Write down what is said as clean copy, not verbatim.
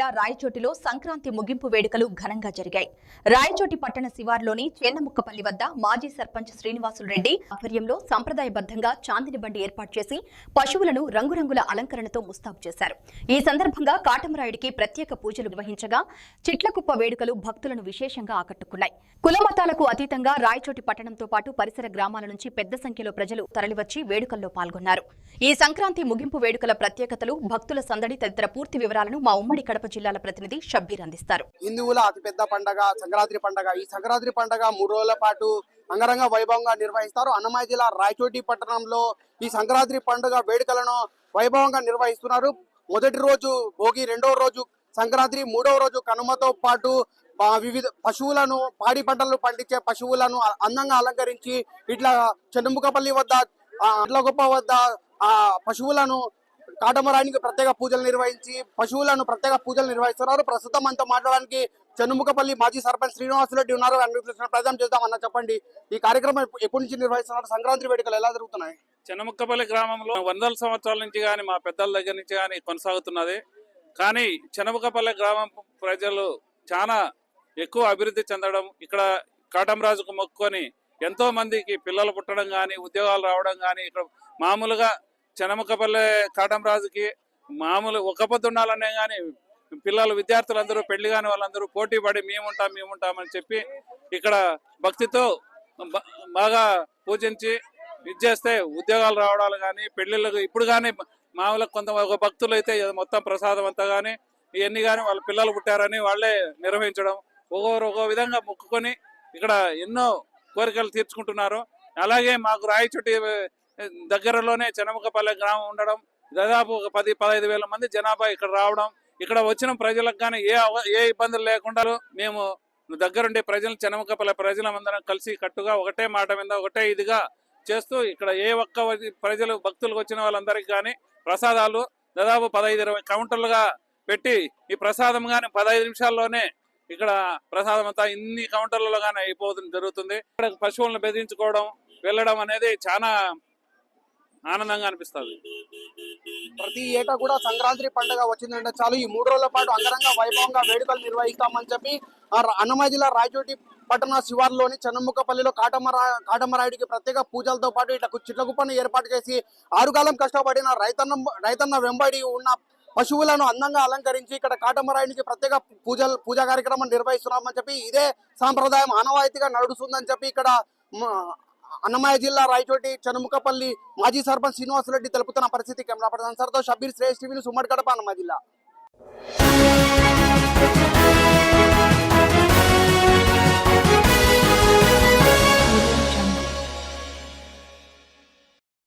జిల్లా రాయచోటిలో సంక్రాంతి ముగింపు వేడుకలు ఘనంగా జరిగాయి. రాయచోటి పట్టణ శివారులోని చెన్నముక్కపల్లి వద్ద మాజీ సర్పంచ్ శ్రీనివాసులు రెడ్డి ఆధ్వర్యంలో సంప్రదాయబద్ధంగా చాందిని బండి ఏర్పాటు చేసి పశువులను రంగురంగుల అలంకరణతో ముస్తాబు చేశారు. ఈ సందర్భంగా కాటమరాయుడికి ప్రత్యేక పూజలు నిర్వహించగా చిట్లకుప్ప వేడుకలు భక్తులను విశేషంగా ఆకట్టుకున్నాయి. కులమతాలకు అతీతంగా రాయచోటి పట్టణంతో పాటు పరిసర గ్రామాల నుంచి పెద్ద సంఖ్యలో ప్రజలు తరలివచ్చి వేడుకల్లో పాల్గొన్నారు. ఈ సంక్రాంతి ముగింపు వేడుకల ప్రత్యేకతలు, భక్తుల సందడి తదితర పూర్తి వివరాలను మా ఉమ్మడి కడప జిల్లాల ప్రతినిధి షబ్బీర్ అందిస్తారు. హిందువుల అతిపెద్ద పండుగ సంక్రాంతి పండుగ. ఈ సంక్రాంతి పండుగ 3 రోజుల పాటు అంగరంగ వైభవంగా నిర్వహిస్తారు. అన్నమయ్య జిల్లా రాయచోటి పట్టణంలో ఈ సంక్రాంతి పండుగ వేడుకలను వైభవంగా నిర్వహిస్తున్నారు. మొదటి రోజు భోగి, రెండవ రోజు సంక్రాంతి, మూడవ రోజు కనుమతో పాటు వివిధ పశువులను, పాడి పంటలను పండించే పశువులను అందంగా అలంకరించి ఇట్లా చెన్నముకపల్లి వద్ద, అడ్లగొప్ప వద్ద పశువులను కాటమరాయునికి ప్రత్యేక పూజలు నిర్వహించి పశువులను ప్రత్యేక పూజలు నిర్వహిస్తున్నారు. ప్రస్తుతం అంతా మాట్లాడడానికి చెన్నముకపల్లి మాజీ సర్పంచ్ శ్రీనివాసులు రెడ్డి ఉన్నారు. ప్రజెంట్ చేద్దామన్నా, చెప్పండి, ఈ కార్యక్రమం ఎప్పటి నుంచి నిర్వహిస్తున్నారు? సంక్రాంతి వేడుకలు ఎలా జరుగుతున్నాయి? చెన్నముక్కపల్లి గ్రామంలో వందల సంవత్సరాల నుంచి కానీ మా పెద్దల దగ్గర నుంచి కానీ కొనసాగుతున్నది. కానీ చెన్నముకపల్లి గ్రామం ప్రజలు చాలా ఎక్కువ అభివృద్ధి చెందడం, ఇక్కడ కాటమరాజుకు మొక్కుకొని ఎంతో మందికి పిల్లలు పుట్టడం కానీ, ఉద్యోగాలు రావడం కానీ, ఇక్కడ మామూలుగా చెన్నముకపల్లి కాటమరాజుకి మామూలు ఒక్క పొద్దు ఉండాలనే కానీ పిల్లలు, విద్యార్థులందరూ, పెళ్లి కాని వాళ్ళందరూ పోటీ పడి మేముంటామని చెప్పి ఇక్కడ భక్తితో బాగా పూజించి ఇది చేస్తే ఉద్యోగాలు రావడాలు కానీ, పెళ్లిళ్ళకు ఇప్పుడు కానీ మామూలుగా కొంత ఒక భక్తులు అయితే మొత్తం ప్రసాదం అంతా కానీ ఇవన్నీ కానీ వాళ్ళ పిల్లలు పుట్టారని వాళ్ళే నిర్వహించడం, ఒక్కో విధంగా మొక్కుకొని ఇక్కడ ఎన్నో కోరికలు తీర్చుకుంటున్నారు. అలాగే మాకు రాయచోటి దగ్గరలోనే చెన్నముకపల్లి గ్రామం ఉండడం, దాదాపు ఒక 10-15 వేల మంది జనాభా ఇక్కడ రావడం, ఇక్కడ వచ్చిన ప్రజలకు కానీ ఏ ఇబ్బందులు లేకుండా మేము దగ్గరుండే ప్రజలు, చెన్నముకపల్లి ప్రజలందరం కలిసి కట్టుగా ఒకటే మాట మీద ఒకటే ఇదిగా చేస్తూ ఇక్కడ ఏ ఒక్క ప్రజలు భక్తులకు వచ్చిన వాళ్ళందరికీ కానీ ప్రసాదాలు దాదాపు 15-20 కౌంటర్లుగా పెట్టి ఈ ప్రసాదం కానీ 15 నిమిషాల్లోనే ఇక్కడ ప్రసాదం అంతా ఇన్ని కౌంటర్లలో కానీ అయిపోతుంది జరుగుతుంది. ఇక్కడ పశువులను బెదిరించుకోవడం, వెళ్ళడం అనేది చాలా ఆనందంగా అనిపిస్తుంది. ప్రతి ఏటా కూడా సంక్రాంతి పండుగ వచ్చిందంటే చాలు ఈ 3 రోజుల పాటు అంగరంగ వైభవంగా వేడుకలు నిర్వహిస్తామని చెప్పి అన్నమయ్య జిల్లా రాయచోటి పట్టణ శివార్లోని చెన్నముకపల్లిలో కాటమరాయుడికి ప్రత్యేక పూజలతో పాటు ఇట్లా చిట్లకుప్పను ఏర్పాటు చేసి ఆరుగాలం కష్టపడిన రైతన్న వెంబడి ఉన్న పశువులను అందంగా అలంకరించి ఇక్కడ కాటమరాయునికి ప్రత్యేక పూజా కార్యక్రమం నిర్వహిస్తున్నామని చెప్పి, ఇదే సాంప్రదాయం ఆనవాయితీగా నడుస్తుందని చెప్పి ఇక్కడ అన్నమయ్య జిల్లా రాయచోటి చెన్నముకపల్లి మాజీ సర్పంచ్ శ్రీనివాసులు రెడ్డి తెలుపుతున్న పరిస్థితి. కెమెరా పర్సన్ సర్తో షబ్బీర్, శ్రేష్ఠ టీవీ న్యూస్, ఉమ్మడి కడప, అన్నమయ్య జిల్లా.